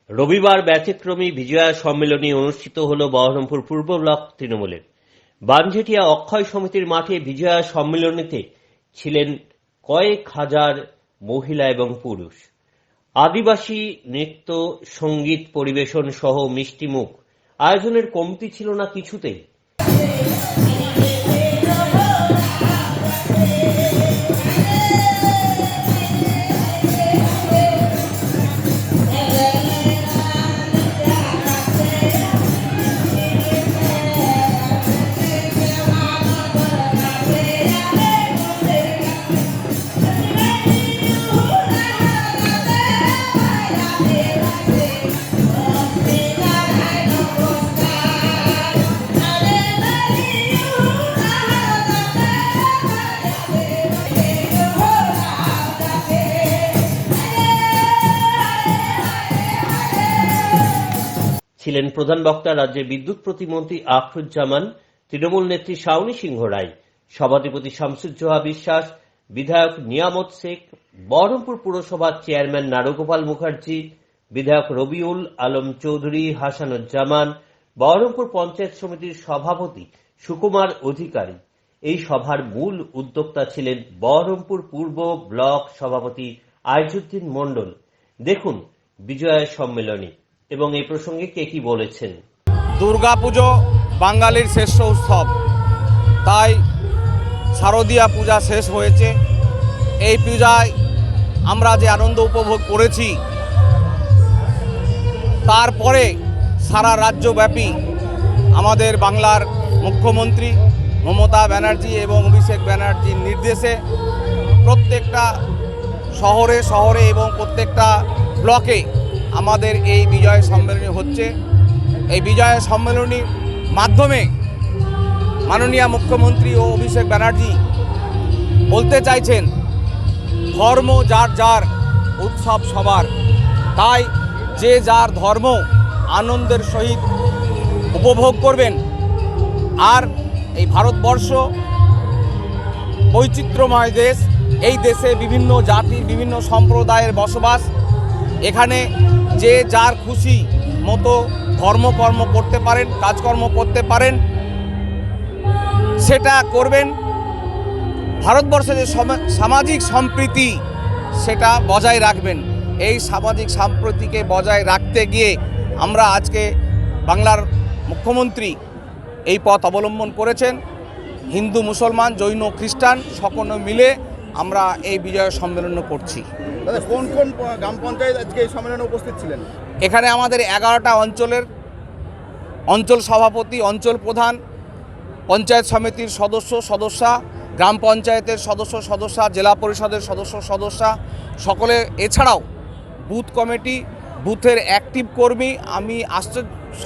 রবিবার ব্যতিক্রমী বিজয়া সম্মেলনী অনুষ্ঠিত হল বহরমপুর পূর্ব ব্লক তৃণমূলের। বানঝেটিয়া অক্ষয় সমিতির মাঠে বিজয়া সম্মেলনীতে ছিলেন কয়েক হাজার মহিলা এবং পুরুষ। আদিবাসী নৃত্য, সঙ্গীত পরিবেশন সহ মিষ্টিমুখ আয়োজনের কমতি ছিল না কিছুতেই। ছিলেন প্রধান বক্তা রাজ্যের বিদ্যুৎ প্রতিমন্ত্রী আখরুজ্জামান, তৃণমূল নেত্রী শাওনী সিংহ রায়, সভাধিপতি শামসুজ্জোহা বিশ্বাস, বিধায়ক নিয়ামত শেখ, বহরমপুর পুরসভার চেয়ারম্যান নারগোপাল মুখার্জি, বিধায়ক রবিউল আলম চৌধুরী, হাসানুজ্জামান, বহরমপুর পঞ্চায়েত সমিতির সভাপতি সুকুমার অধিকারী। এই সভার মূল উদ্যোক্তা ছিলেন বহরমপুর পূর্ব ব্লক সভাপতি আইজুদ্দিন মণ্ডল। দেখুন বিজয়া সম্মেলনী এবং এই প্রসঙ্গে কে কি বলেছেন। দুর্গাপুজো বাঙালির শ্রেষ্ঠ উৎসব, তাই শারদীয়া পূজা শেষ হয়েছে। এই পূজায় আমরা যে আনন্দ উপভোগ করেছি, তারপরে সারা রাজ্যব্যাপী আমাদের বাংলার মুখ্যমন্ত্রী মমতা ব্যানার্জি এবং অভিষেক ব্যানার্জির নির্দেশে প্রত্যেকটা শহরে শহরে এবং প্রত্যেকটা ব্লকে আমাদের এই বিজয় সম্মেলনী হচ্ছে। এই বিজয় সম্মেলনীর মাধ্যমে মাননীয় মুখ্যমন্ত্রী ও অভিষেক ব্যানার্জি বলতে চাইছেন, ধর্ম যার যার, উৎসব সবার। তাই যে যার ধর্ম আনন্দের সহিত উপভোগ করবেন। আর এই ভারতবর্ষ বৈচিত্র্যময় দেশ, এই দেশে বিভিন্ন জাতির বিভিন্ন সম্প্রদায়ের বসবাস। এখানে যে যার খুশি মতো ধর্মকর্ম করতে পারেন, কাজকর্ম করতে পারেন, সেটা করবেন। ভারতবর্ষে যে সামাজিক সম্প্রীতি, সেটা বজায় রাখবেন। এই সামাজিক সম্প্রীতিকে বজায় রাখতে গিয়ে আমরা আজকে বাংলার মুখ্যমন্ত্রী এই পথ অবলম্বন করেছেন। হিন্দু, মুসলমান, জৈন, খ্রিস্টান সকলে মিলে আমরা এই বিজয় সম্মেলন করছি। দাদা, কোন কোন গ্রাম পঞ্চায়েত আজকে এই সম্মেলনে উপস্থিত ছিলেন? এখানে আমাদের 11টা অঞ্চলের অঞ্চল সভাপতি, অঞ্চল প্রধান, পঞ্চায়েত সমিতির সদস্যা, গ্রাম পঞ্চায়েতের সদস্যা, জেলা পরিষদের সদস্যা সকলে, এছাড়াও বুথ কমিটি, বুথের অ্যাক্টিভ কর্মী, আমি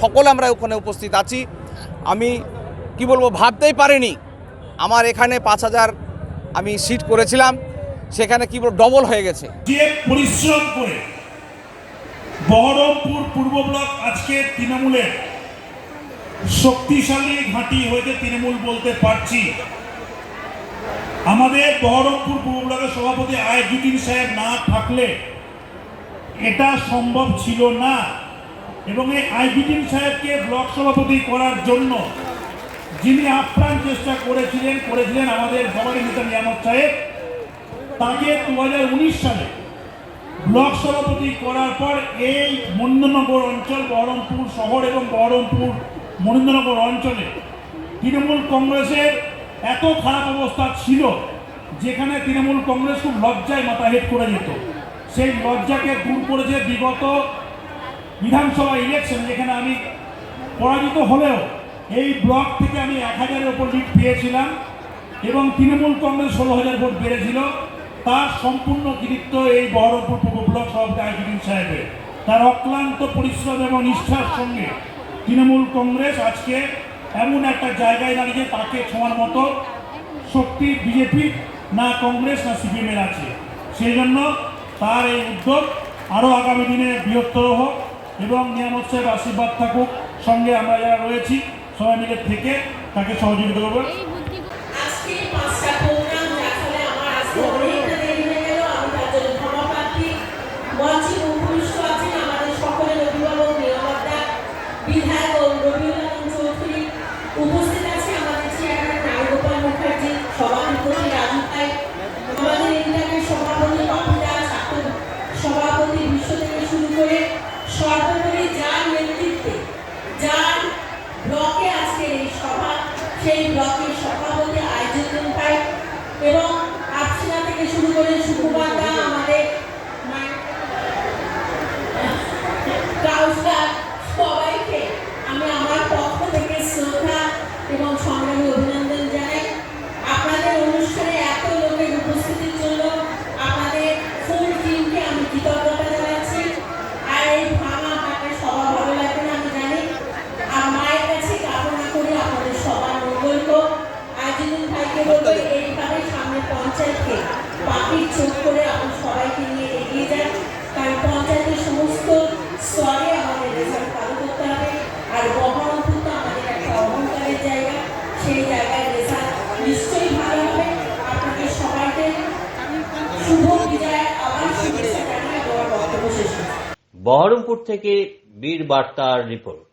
সকলে আমরা ওখানে উপস্থিত আছি। আমি কি বলবো, ভাবতেই পারিনি আমার এখানে 5000 আমি সিট করেছিলাম, সেখানে কি বলবো ডবল হয়ে গেছে। যে পরিশ্রম করে বহরমপুর পূর্ব ব্লক আজকে তৃণমূলের শক্তিশালী ঘাঁটি হয়েছে, তৃণমূল বলতে পারছি। আমাদের বহরমপুর পূর্ব ব্লকের সভাপতি আইজুদ্দিন সাহেব না থাকলে এটা সম্ভব ছিল না। এবং এই আইজুদ্দিন সাহেবকে ব্লক সভাপতি করার জন্য যিনি আপ্রাণ চেষ্টা করেছিলেন আমাদের সবারই নেতা নিয়ামত সাহেব। তাকে 2019 সালে ব্লক সভাপতি করার পর এই মনীন্দ্রনগর অঞ্চল, বহরমপুর শহর এবং বহরমপুর মনীন্দ্রনগর অঞ্চলে তৃণমূল কংগ্রেসের এত খারাপ অবস্থা ছিল, যেখানে তৃণমূল কংগ্রেস খুব লজ্জায় মাথা হেট করে যেত। সেই লজ্জাকে দূর করেছে বিগত বিধানসভা ইলেকশন, যেখানে আমি পরাজিত হলেও এই ব্লক থেকে আমি 1000-এর ওপর লিড পেয়েছিলাম এবং তৃণমূল কংগ্রেস 16,000 ভোট বেড়েছিল। তার সম্পূর্ণ কৃতিত্ব এই বহরমপুর পূর্ব ব্লক সভাপতি আইজুদ্দিন সাহেবের। তার অক্লান্ত পরিশ্রম এবং নিষ্ঠার সঙ্গে তৃণমূল কংগ্রেস আজকে এমন একটা জায়গায় দাঁড়িয়ে তাকে ছোঁয়ার মতো শক্তি বিজেপি না কংগ্রেস না সিপিএমের আছে। সেই জন্য তার এই উদ্যোগ আরও আগামী দিনে বৃহত্তর হোক এবং নিয়ামত সাহেব আশীর্বাদ থাকুক। সঙ্গে আমরা যারা রয়েছি সবাই মিলে থেকে তাকে সহযোগিতা করবো। মঞ্চে উপবিষ্ট আছেন আমাদের সকলের নমস্কার সবাইকে, আমি আমার পক্ষ থেকে শ্রদ্ধা এবং সংগ্রামী অভিনন্দন জানাই। আপনাদের অনুষ্ঠানে এত লোকের উপস্থিতির জন্য আপনাদের ফুল টিমকে আমি কৃতজ্ঞতা জানাচ্ছি। আর এই ভাঙা হাটে সবার ভালো লাগবে না আমি জানি, আর মায়ের কাছে কামনা করি আপনাদের সবার মঙ্গল হোক। আজিজুল ভাইকে বলবো এইভাবে সামনে পঞ্চায়েতকে পাখির চোখ করে আপনি সবাইকে নিয়ে এগিয়ে যান, কারণ পঞ্চায়েতের সমস্ত স্তরে আমাদের রেজাল্ট ভালো করতে হবে। আর বহরমপুর তো আমাদের একটা অহংকারের জায়গা, সেই জায়গায় রেজাল্ট নিশ্চয়ই ভালো হবে। আপনাদের সবাইকে শুভ বিজয় আবার শুভেচ্ছা জানিয়ে আমার বক্তব্য শেষ করছি। বহরমপুর থেকে বীর বার্তার রিপোর্ট।